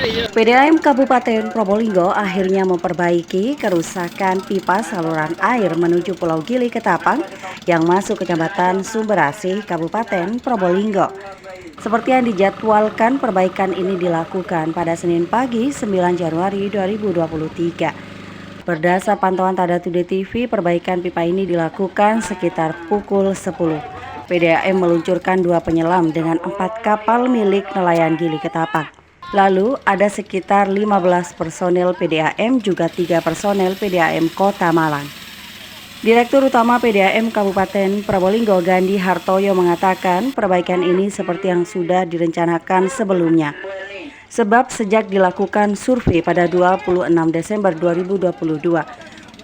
PDAM Kabupaten Probolinggo akhirnya memperbaiki kerusakan pipa saluran air menuju Pulau Gili Ketapang yang masuk Kecamatan Sumberasih, Kabupaten Probolinggo. Seperti yang dijadwalkan, perbaikan ini dilakukan pada Senin pagi 9 Januari 2023. Berdasar pantauan Tada Today TV, perbaikan pipa ini dilakukan sekitar pukul 10. PDAM meluncurkan 2 penyelam dengan 4 kapal milik nelayan Gili Ketapang. Lalu ada sekitar 15 personel PDAM juga 3 personel PDAM Kota Malang. Direktur Utama PDAM Kabupaten Probolinggo Gandhi Hartoyo mengatakan perbaikan ini seperti yang sudah direncanakan sebelumnya. Sebab sejak dilakukan survei pada 26 Desember 2022,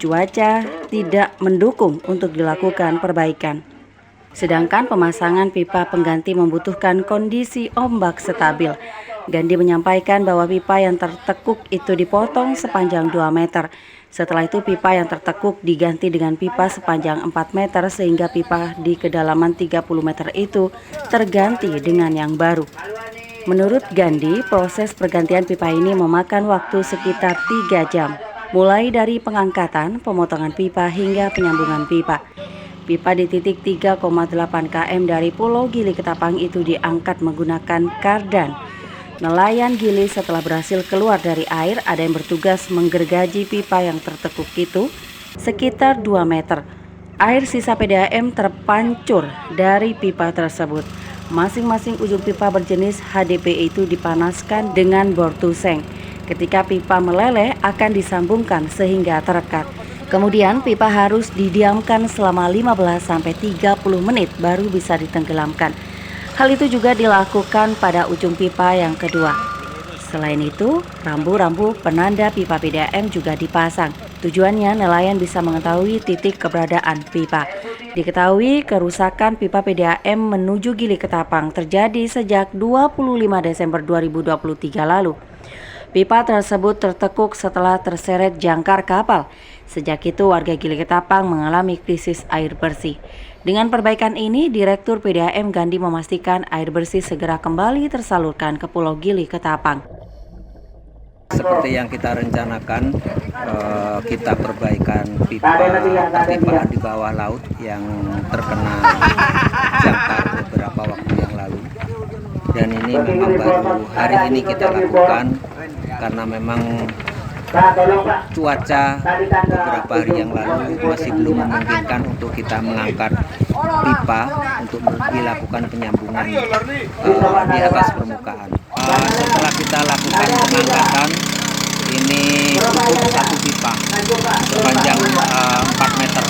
cuaca tidak mendukung untuk dilakukan perbaikan. Sedangkan pemasangan pipa pengganti membutuhkan kondisi ombak stabil. Gandhi menyampaikan bahwa pipa yang tertekuk itu dipotong sepanjang 2 meter. Setelah itu pipa yang tertekuk diganti dengan pipa sepanjang 4 meter sehingga pipa di kedalaman 30 meter itu terganti dengan yang baru. Menurut Gandhi, proses pergantian pipa ini memakan waktu sekitar 3 jam. Mulai dari pengangkatan, pemotongan pipa hingga penyambungan pipa. Pipa di titik 3,8 km dari Pulau Gili Ketapang itu diangkat menggunakan kardan. Nelayan Gili setelah berhasil keluar dari air, ada yang bertugas menggergaji pipa yang tertekuk itu sekitar 2 meter. Air sisa PDAM terpancur dari pipa tersebut. Masing-masing ujung pipa berjenis HDP itu dipanaskan dengan bor tuseng. Ketika pipa meleleh akan disambungkan sehingga terekat. Kemudian pipa harus didiamkan selama 15-30 menit baru bisa ditenggelamkan. Hal itu juga dilakukan pada ujung pipa yang kedua. Selain itu, rambu-rambu penanda pipa PDAM juga dipasang. Tujuannya nelayan bisa mengetahui titik keberadaan pipa. Diketahui kerusakan pipa PDAM menuju Gili Ketapang terjadi sejak 25 Desember 2023 lalu. Pipa tersebut tertekuk setelah terseret jangkar kapal. Sejak itu warga Gili Ketapang mengalami krisis air bersih. Dengan perbaikan ini, Direktur PDAM Gandhi memastikan air bersih segera kembali tersalurkan ke Pulau Gili Ketapang. Seperti yang kita rencanakan, kita perbaikan pipa perpipaan di bawah laut yang terkena jangkar beberapa waktu yang lalu. Dan ini memang baru hari ini kita lakukan karena memang cuaca beberapa hari yang lalu masih belum memungkinkan untuk kita mengangkat pipa untuk dilakukan penyambungan di atas permukaan. Setelah kita lakukan pengangkatan, ini cukup 1 pipa sepanjang 4 meter.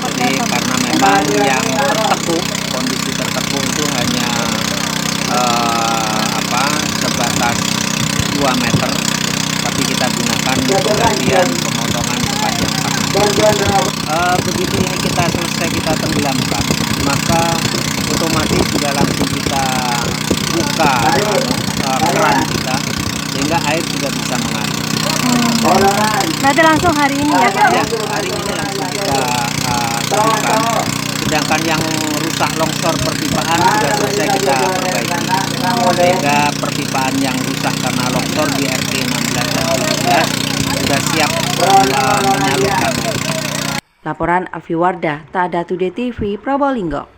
Jadi karena memang yang tertekuk, kondisi tertekuk itu hanya sebatas 2 meter. Tapi kita gunakan penggantian pemotongan sepanjang 4 meter. Begitu ini kita selesai kita tenggelamkan, maka otomatis juga langsung kita buka keran kita sehingga air juga bisa mengalir. Berarti langsung hari ini ya? Ya, hari ini langsung kita temukan. Sedangkan yang rusak longsor perpipaan sudah selesai kita perbaiki. Sehingga perpipaan yang rusak karena longsor di RT 16 dan 17 sudah siap menyalurkan. Laporan Alfi Wardah, Tada Today TV, Probolinggo.